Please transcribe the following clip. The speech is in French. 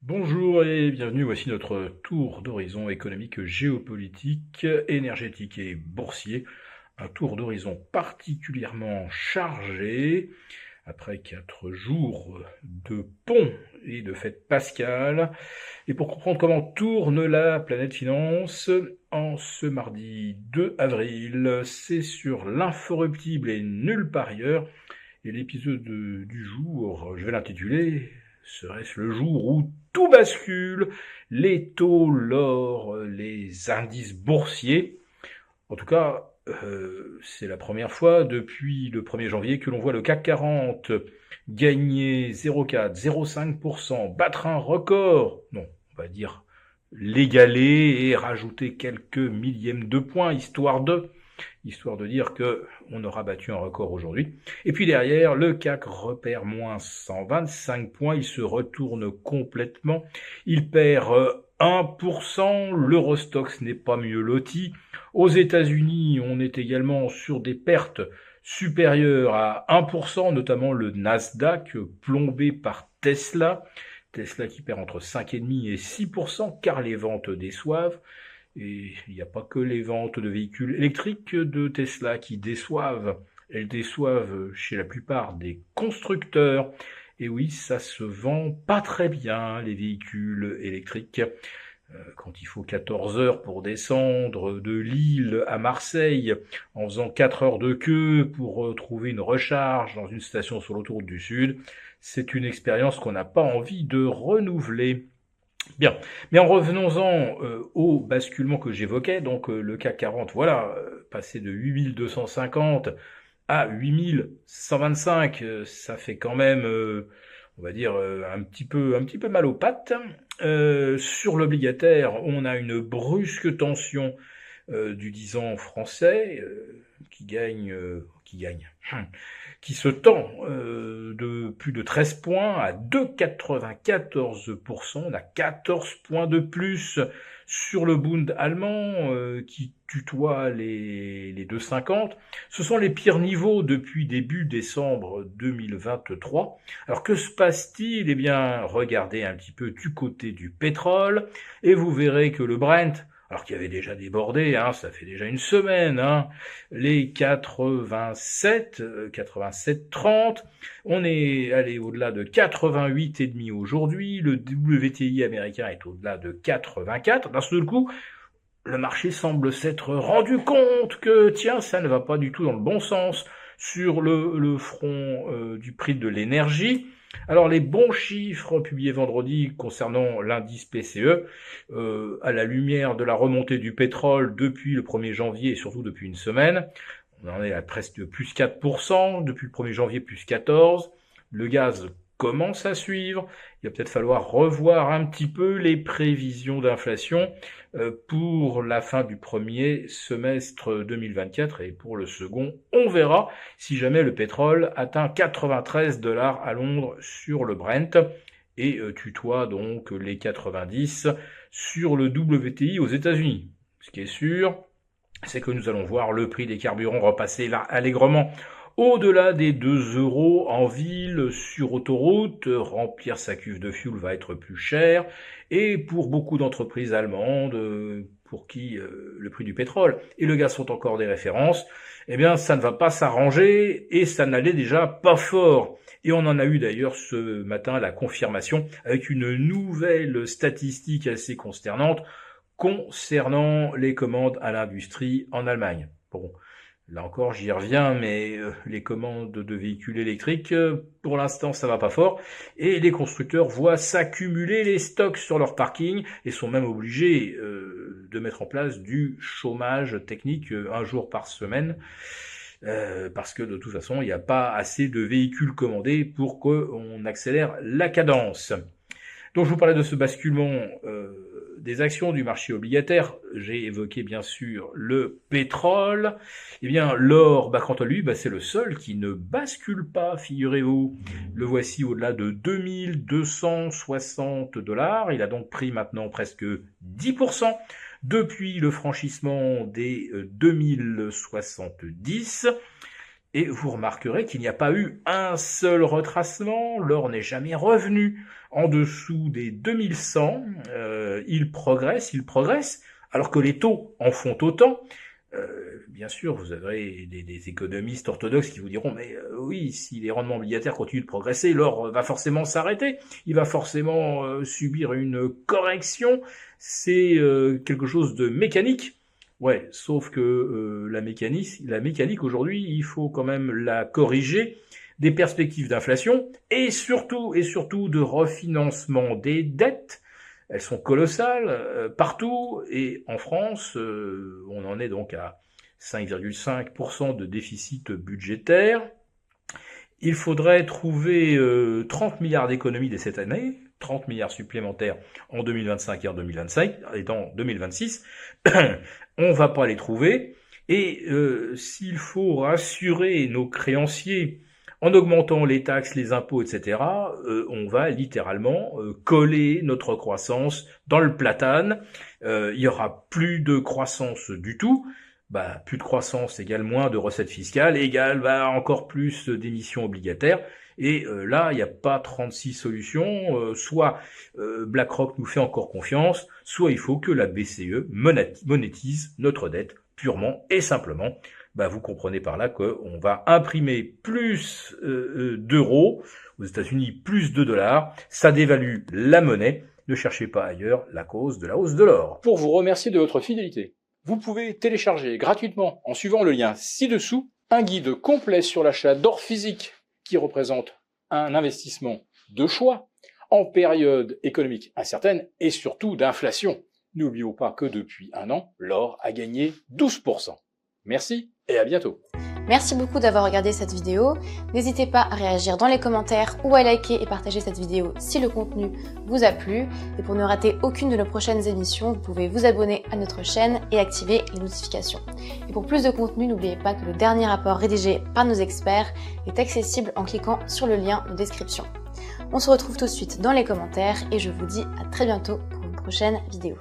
Bonjour et bienvenue, voici notre tour d'horizon économique, géopolitique, énergétique et boursier. Un tour d'horizon particulièrement chargé après 4 jours de pont et de fête pascale. Et pour comprendre comment tourne la planète finance en ce mardi 2 avril, c'est sur l'inforruptible et nulle part ailleurs. Et l'épisode du jour, je vais l'intituler Serait-ce le jour où tout bascule? Les taux, l'or, les indices boursiers. En tout cas, c'est la première fois depuis le 1er janvier que l'on voit le CAC 40 gagner 0,4, 0,5%, battre un record. Non, on va dire l'égaler et rajouter quelques millièmes de points, histoire de dire que on aura battu un record aujourd'hui. Et puis derrière, le CAC repère moins 125 points, il se retourne complètement, il perd 1%, l'Eurostoxx n'est pas mieux loti. Aux États-Unis, on est également sur des pertes supérieures à 1%, notamment le Nasdaq plombé par Tesla. Tesla qui perd entre 5,5 et 6%, car les ventes déçoivent. Et il n'y a pas que les ventes de véhicules électriques de Tesla qui déçoivent. Elles déçoivent chez la plupart des constructeurs. Et oui, ça se vend pas très bien, les véhicules électriques. Quand il faut 14 heures pour descendre de Lille à Marseille, en faisant 4 heures de queue pour trouver une recharge dans une station sur l'autoroute du Sud, c'est une expérience qu'on n'a pas envie de renouveler. Bien, mais en revenons-en au basculement que j'évoquais, donc le CAC 40, voilà, passé de 8250 à 8125, ça fait quand même, on va dire, un petit peu mal aux pattes. Sur l'obligataire, on a une brusque tension du 10 ans français qui se tend de plus de 13 points à 2,94%. On a 14 points de plus sur le Bund allemand qui tutoie les 2,50. Ce sont les pires niveaux depuis début décembre 2023. Alors que se passe-t-il? Eh bien, regardez un petit peu du côté du pétrole et vous verrez que le Brent, alors qu'il y avait déjà débordé, ça fait déjà une semaine, les 87, 87,30, on est allé au-delà de 88,5 aujourd'hui, le WTI américain est au-delà de 84, d'un seul coup, le marché semble s'être rendu compte que, tiens, ça ne va pas du tout dans le bon sens sur le front du prix de l'énergie. Alors les bons chiffres publiés vendredi concernant l'indice PCE, à la lumière de la remontée du pétrole depuis le 1er janvier et surtout depuis une semaine, on en est à presque plus 4%, depuis le 1er janvier plus 14%, le gaz commence à suivre, il va peut-être falloir revoir un petit peu les prévisions d'inflation pour la fin du premier semestre 2024 et pour le second, on verra si jamais le pétrole atteint 93 dollars à Londres sur le Brent et tutoie donc les 90 sur le WTI aux États-Unis. Ce qui est sûr, c'est que nous allons voir le prix des carburants repasser là allègrement au-delà des 2 euros en ville, sur autoroute, remplir sa cuve de fuel va être plus cher. Et pour beaucoup d'entreprises allemandes, pour qui le prix du pétrole et le gaz sont encore des références, eh bien ça ne va pas s'arranger et ça n'allait déjà pas fort. Et on en a eu d'ailleurs ce matin la confirmation avec une nouvelle statistique assez consternante concernant les commandes à l'industrie en Allemagne. Bon, là encore, j'y reviens, mais les commandes de véhicules électriques, pour l'instant, ça va pas fort. Et les constructeurs voient s'accumuler les stocks sur leur parking et sont même obligés de mettre en place du chômage technique un jour par semaine. Parce que de toute façon, il n'y a pas assez de véhicules commandés pour qu'on accélère la cadence. Donc je vous parlais de ce basculement des actions du marché obligataire. J'ai évoqué bien sûr le pétrole. Eh bien l'or, quant à lui, c'est le seul qui ne bascule pas, figurez-vous. Le voici au-delà de 2260 dollars. Il a donc pris maintenant presque 10% depuis le franchissement des 2070. Et vous remarquerez qu'il n'y a pas eu un seul retracement, l'or n'est jamais revenu en dessous des 2100, il progresse, alors que les taux en font autant. Bien sûr, vous avez des économistes orthodoxes qui vous diront mais oui, si les rendements obligataires continuent de progresser, l'or va forcément s'arrêter, il va forcément subir une correction, c'est quelque chose de mécanique. Ouais, sauf que la mécanique aujourd'hui, il faut quand même la corriger des perspectives d'inflation et surtout de refinancement des dettes. Elles sont colossales partout et en France, on en est donc à 5,5% de déficit budgétaire. Il faudrait trouver 30 milliards d'économies dès cette année, 30 milliards supplémentaires en 2025 et en 2025, et dans 2026, on va pas les trouver. Et s'il faut rassurer nos créanciers en augmentant les taxes, les impôts, etc., on va littéralement coller notre croissance dans le platane. Il y aura plus de croissance du tout. Plus de croissance égale moins de recettes fiscales, égale encore plus d'émissions obligataires. Et là, il n'y a pas 36 solutions. Soit BlackRock nous fait encore confiance, soit il faut que la BCE monétise notre dette purement et simplement. Vous comprenez par là qu'on va imprimer plus d'euros aux États-Unis, plus de dollars. Ça dévalue la monnaie. Ne cherchez pas ailleurs la cause de la hausse de l'or. Pour vous remercier de votre fidélité, vous pouvez télécharger gratuitement, en suivant le lien ci-dessous, un guide complet sur l'achat d'or physique qui représente un investissement de choix en période économique incertaine et surtout d'inflation. N'oublions pas que depuis un an, l'or a gagné 12%. Merci et à bientôt. Merci beaucoup d'avoir regardé cette vidéo. N'hésitez pas à réagir dans les commentaires ou à liker et partager cette vidéo si le contenu vous a plu. Et pour ne rater aucune de nos prochaines émissions, vous pouvez vous abonner à notre chaîne et activer les notifications. Et pour plus de contenu, n'oubliez pas que le dernier rapport rédigé par nos experts est accessible en cliquant sur le lien de description. On se retrouve tout de suite dans les commentaires et je vous dis à très bientôt pour une prochaine vidéo.